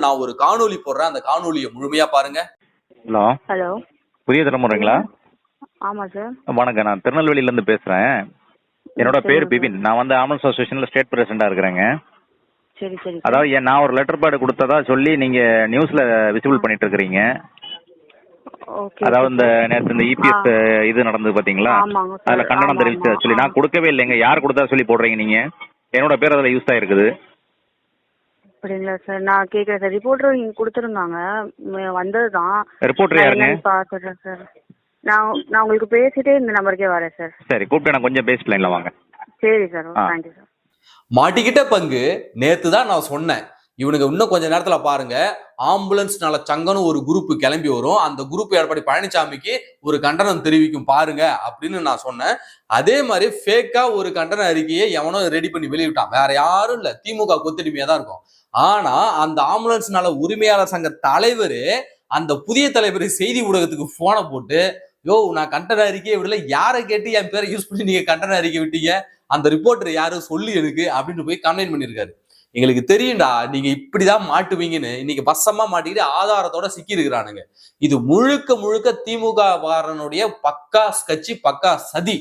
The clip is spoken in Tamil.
நான் ஒரு காணொலி போடுறேன், அந்த காணொலியை முழுமையா பாருங்க. ஹலோ ஹலோ, புதிய தலைமுறைங்களா? ஆமா சார். வணக்கம், நான் திருநெல்வேலியில இருந்து பேசுறேன். என்னோட பேர் சொல்லுங்க பிபின். நான் வந்து ஆம்புலன்ஸ் அசோசியேஷன்ல ஸ்டேட் பிரசிடண்டா இருக்கிறேங்க. சார். சரி சரி சார். அதாவது நான் ஒரு லெட்டர் பேட் கொடுத்ததா சொல்லி நீங்க நியூஸ்ல விசிபிள் பண்ணிட்டு இருக்கிறீங்க. ஓகே. அதாவது இந்த நேற்று இந்த இபிஎஸ் இது நடந்தது பாத்தீங்களா? ஆமாங்க சார். அதுல கண்டனம் தெரிவிச்சு சொல்லி நான் கொடுக்கவே இல்லைங்க. யார் கொடுத்தா சொல்லி போடுறீங்க நீங்க? என்னோட பேர் அதுல யூஸ் ஆயிருக்குது. அப்படிங்களா சார்? நான் கேட்குறேன் சார். ரிப்போர்ட்டர் இங்கே கொடுத்துருந்தாங்க, வந்தது தான். ரிப்போர்ட்டர் யாருங்க? பார்த்துட்றேன் சார். நான் உங்களுக்கு பேசிட்டே இந்த நம்பருக்கே வரேன் சார். சரி, கூப்பிட்டு நான் கொஞ்சம் பேசிட்டு லைன்ல வாங்க. சரி சார், தேங்க்யூ சார். மாட்டிக்கிட்ட பங்கு நேத்து தான் நான் சொன்னேன். இவனுக்கு இன்னும் கொஞ்ச நேரத்துல பாருங்க, ஆம்புலன்ஸ் நல சங்கம்னு ஒரு குரூப் கிளம்பி வரும். அந்த குரூப் எடப்பாடி பழனிசாமிக்கு ஒரு கண்டனம் தெரிவிக்கும் பாருங்க அப்படின்னு நான் சொன்னேன். அதே மாதிரி ஃபேக்கா ஒரு கண்டன அறிக்கையை எவனோ ரெடி பண்ணி வெளியிட்டான். வேற யாரும் இல்ல, திமுக கொத்தடிமையா தான் இருக்கும். ஆனா அந்த ஆம்புலன்ஸ் நல உரிமையாளர் சங்க தலைவர் அந்த புதிய தலைவர் செய்தி ஊடகத்துக்கு போனை போட்டு, யோ நான் கண்டன அறிக்கையை விடல, யாரை கேட்டு என் பேரை யூஸ் பண்ணி நீங்க கண்டன அறிக்கை விட்டீங்க, அந்த ரிப்போர்ட்டர் யாரும் சொல்லி எனக்கு அப்படின்னு போய் கம்ப்ளைண்ட் பண்ணிருக்காரு. எங்களுக்கு தெரியும்டா நீங்க இப்படிதான் மாட்டுவீங்கன்னு. இன்னைக்கு வசமா மாட்டிக்கிட்டு ஆதாரத்தோட சிக்கி இருக்கிறானுங்க. இது முழுக்க முழுக்க திமுக காரனுடைய பக்கா கட்சி, பக்கா சதி.